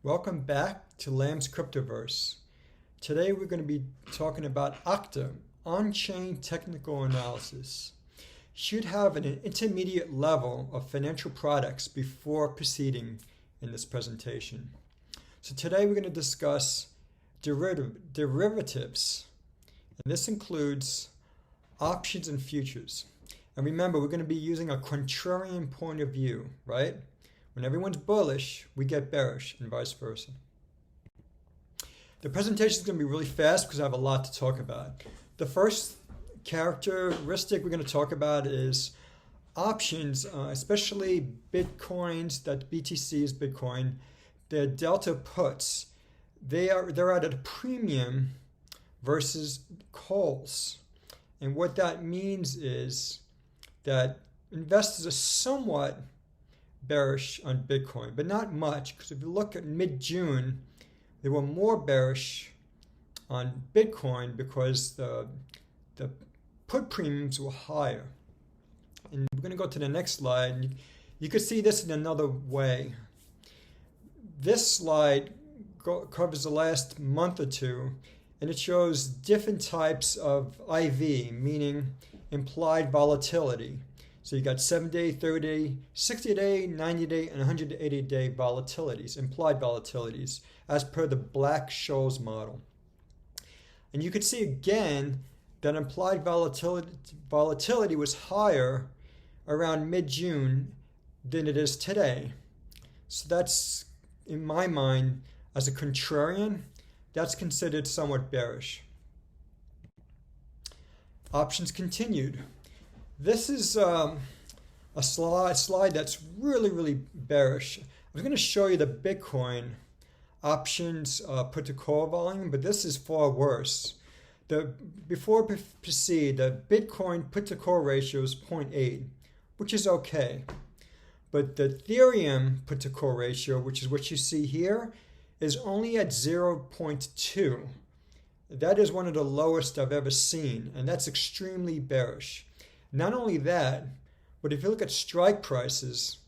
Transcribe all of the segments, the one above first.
Welcome back to Lamb's Cryptoverse. Today we're going to be talking about Octa, on-chain technical analysis. Should have an intermediate level of financial products before proceeding in this presentation. So today we're going to discuss derivatives, and this includes options and futures. And remember, we're going to be using a contrarian point of view, right? When everyone's bullish, we get bearish, and vice versa. The presentation is going to be really fast because I have a lot to talk about. The first characteristic we're going to talk about is options, especially Bitcoins, that BTC is Bitcoin, the delta puts. They're at a premium versus calls. And what that means is that investors are somewhat bearish on Bitcoin, but not much, because if you look at mid-June, they were more bearish on Bitcoin because the put premiums were higher. And we're going to go to the next slide. And you can see this in another way. This slide covers the last month or two, and it shows different types of IV, meaning implied volatility. So you got 7-day, 30-day, 60-day, 90-day, and 180-day volatilities, implied volatilities, as per the Black-Scholes model. And you can see again that implied volatility was higher around mid-June than it is today. So that's, in my mind, as a contrarian, that's considered somewhat bearish. Options continued. This is a slide that's really bearish. I was going to show you the Bitcoin options put to call volume, but this is far worse. Before we proceed, the Bitcoin put to call ratio is 0.8, which is okay. But the Ethereum put to call ratio, which is what you see here, is only at 0.2. That is one of the lowest I've ever seen, and that's extremely bearish. Not only that, but if you look at strike prices,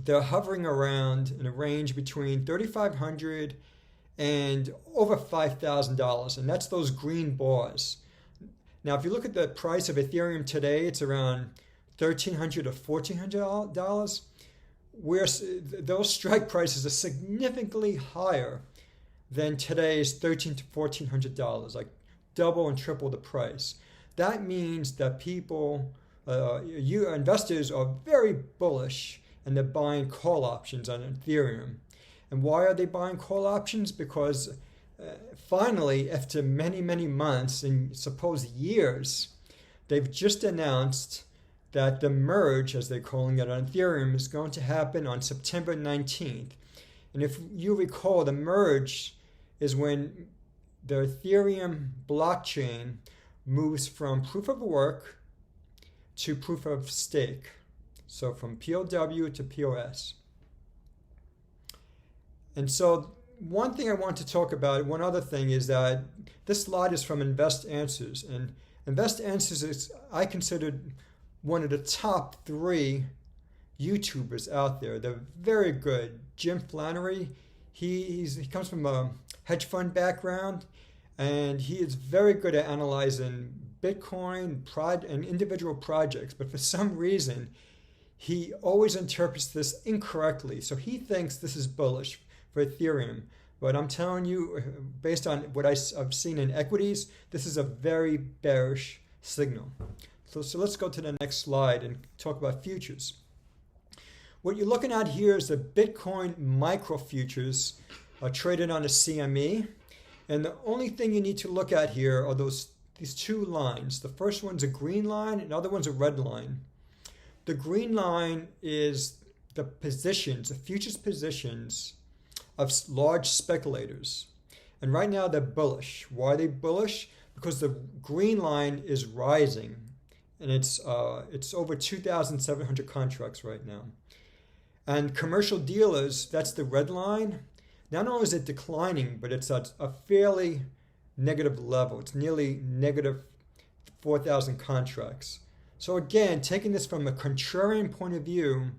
they're hovering around in a range between $3,500 and over $5,000, and that's those green bars. Now, if you look at the price of Ethereum today, it's around $1,300 to $1,400, where those strike prices are significantly higher than today's $1,300 to $1,400, like double and triple the price. That means that investors are very bullish, and they're buying call options on Ethereum. And why are they buying call options? Because finally, after many months and supposed years, they've just announced that the merge, as they're calling it on Ethereum, is going to happen on September 19th. And if you recall, the merge is when the Ethereum blockchain moves from proof of work to proof of stake. So from POW to POS. And so one thing I want to talk about, one other thing, is that this slide is from Invest Answers. And Invest Answers is, I consider, one of the top 3 YouTubers out there. They're very good. Jim Flannery, he comes from a hedge fund background, and he is very good at analyzing Bitcoin and individual projects. But for some reason, he always interprets this incorrectly. So he thinks this is bullish for Ethereum. But I'm telling you, based on what I've seen in equities, this is a very bearish signal. So let's go to the next slide and talk about futures. What you're looking at here is the Bitcoin micro futures traded on a CME. And the only thing you need to look at here are these 2 lines. The first one's a green line, and the other one's a red line. The green line is the positions, the futures positions of large speculators. And right now they're bullish. Why are they bullish? Because the green line is rising, and it's over 2,700 contracts right now. And commercial dealers, that's the red line. Not only is it declining, but it's at a fairly negative level. It's nearly negative 4,000 contracts. So again, taking this from a contrarian point of view,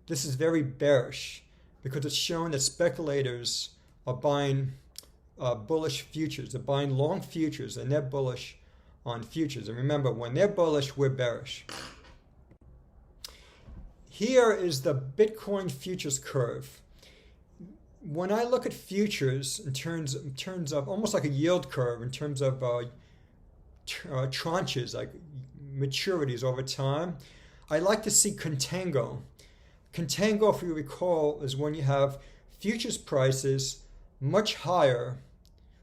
this is very bearish. because it's shown that speculators are buying bullish futures. They're buying long futures, and they're bullish on futures. And remember, when they're bullish, we're bearish. Here is the Bitcoin futures curve. When I look at futures in terms of almost like a yield curve, in terms of tranches, like maturities over time, I like to see contango. Contango, if you recall, is when you have futures prices much higher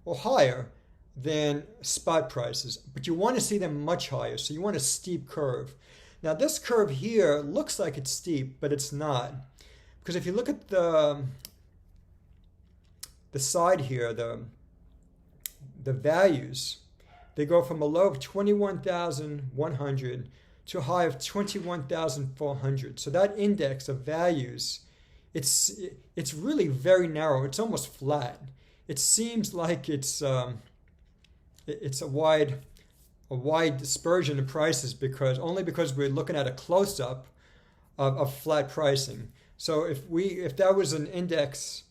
or higher than spot prices, but you want to see them much higher, so you want a steep curve. Now this curve here looks like it's steep, but it's not, because if you look at the side here, the values, they go from a low of 21,100 to a high of 21,400. So that index of values, it's really very narrow. It's almost flat. It seems like it's a wide dispersion of prices because we're looking at a close-up of flat pricing. So if that was an index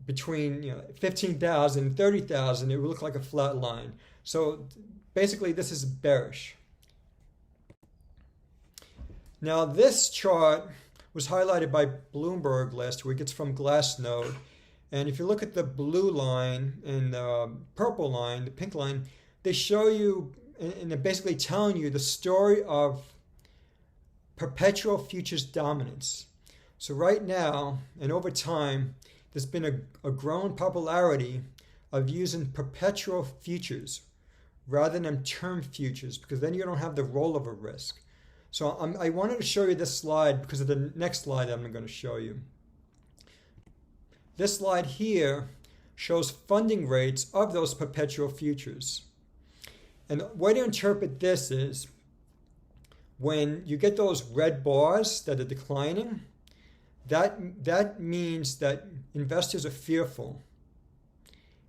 between 15,000 and 30,000, it would look like a flat line. So basically this is bearish. Now this chart was highlighted by Bloomberg last week. It's from Glassnode. And if you look at the blue line and the purple line, the pink line, they show you, and they're basically telling you the story of perpetual futures dominance. So right now, and over time, there's been a growing popularity of using perpetual futures rather than term futures, because then you don't have the rollover risk. So I wanted to show you this slide because of the next slide that I'm going to show you. This slide here shows funding rates of those perpetual futures. And the way to interpret this is when you get those red bars that are declining, that means that investors are fearful.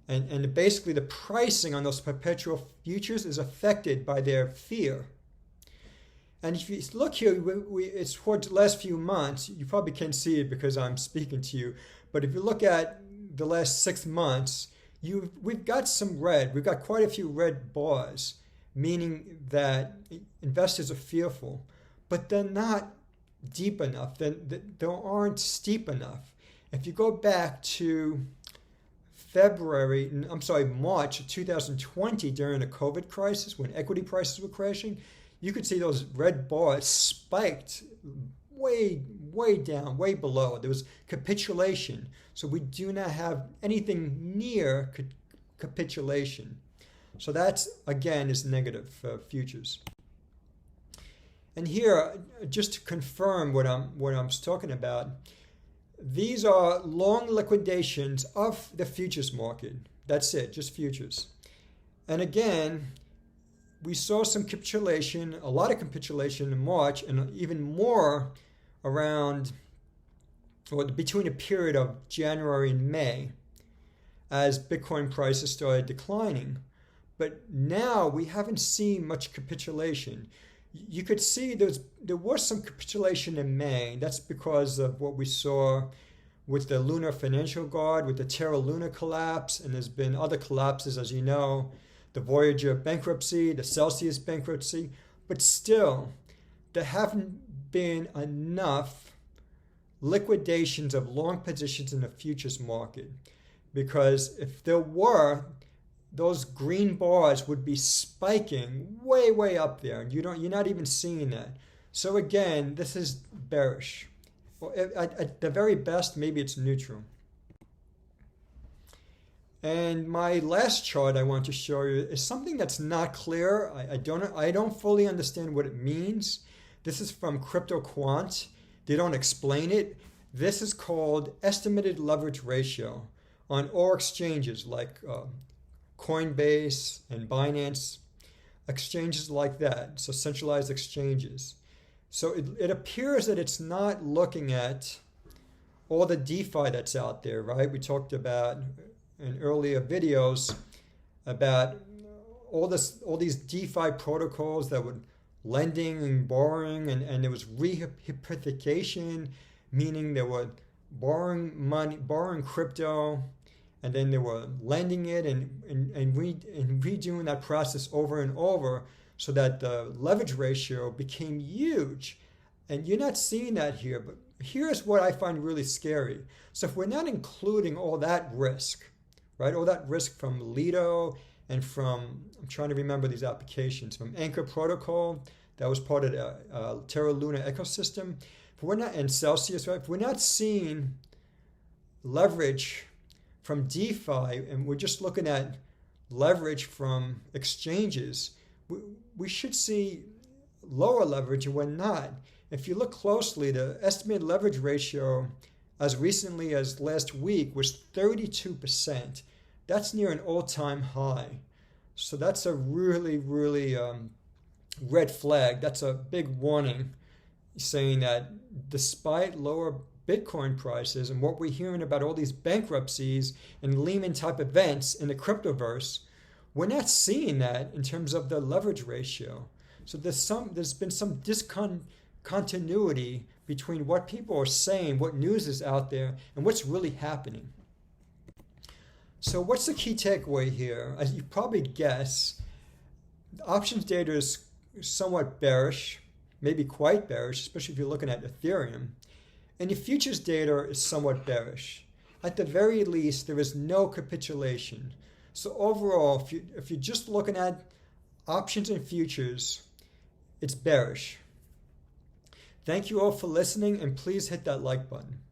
And basically the pricing on those perpetual futures is affected by their fear. And if you look here, it's towards the last few months. You probably can't see it because I'm speaking to you. But if you look at the last 6 months, we've got some red. We've got quite a few red bars, meaning that investors are fearful. But they're not deep enough. They aren't steep enough. If you go back to March of 2020 during the COVID crisis when equity prices were crashing, you could see those red bars spiked way down, way below. There was capitulation. So we do not have anything near capitulation. So that's, again, is negative for futures. And here, just to confirm what I'm talking about, these are long liquidations of the futures market. That's it, just futures. And again, we saw some capitulation, a lot of capitulation in March, and even more between a period of January and May as Bitcoin prices started declining. But now we haven't seen much capitulation. You could see there was some capitulation in May. That's because of what we saw with the Lunar Financial Guard, with the Terra Luna collapse, and there's been other collapses, as you know, the Voyager bankruptcy, the Celsius bankruptcy. But still, there haven't been enough liquidations of long positions in the futures market, because if there were, those green bars would be spiking way up there, and you're not even seeing that. So again, this is bearish. Well, at the very best, maybe it's neutral. And my last chart I want to show you is something that's not clear. I don't fully understand what it means. This is from Crypto Quant. They don't explain it. This is called estimated leverage ratio on all exchanges like Coinbase and Binance, exchanges like that, so centralized exchanges. So it appears that it's not looking at all the DeFi that's out there, right? We talked about in earlier videos about all these DeFi protocols that were lending and borrowing, and there was rehypothecation, meaning there were borrowing money, borrowing crypto, and then they were lending it and redoing that process over and over so that the leverage ratio became huge. And you're not seeing that here, but here's what I find really scary. So if we're not including all that risk, right, all that risk from Lido and from, I'm trying to remember these applications, from Anchor Protocol, that was part of the Terra Luna ecosystem. If we're not, and Celsius, right, if we're not seeing leverage from DeFi and we're just looking at leverage from exchanges, we should see lower leverage, and we're not. If you look closely, the estimated leverage ratio as recently as last week was 32%. That's near an all-time high. So that's a really, really red flag. That's a big warning saying that despite lower Bitcoin prices and what we're hearing about all these bankruptcies and Lehman type events in the cryptoverse, we're not seeing that in terms of the leverage ratio. So there's been some discontinuity between what people are saying, what news is out there, and what's really happening. So what's the key takeaway here? As you probably guess, the options data is somewhat bearish, maybe quite bearish, especially if you're looking at Ethereum. And the futures data is somewhat bearish. At the very least, there is no capitulation. So overall, if you're just looking at options and futures, it's bearish. Thank you all for listening, and please hit that like button.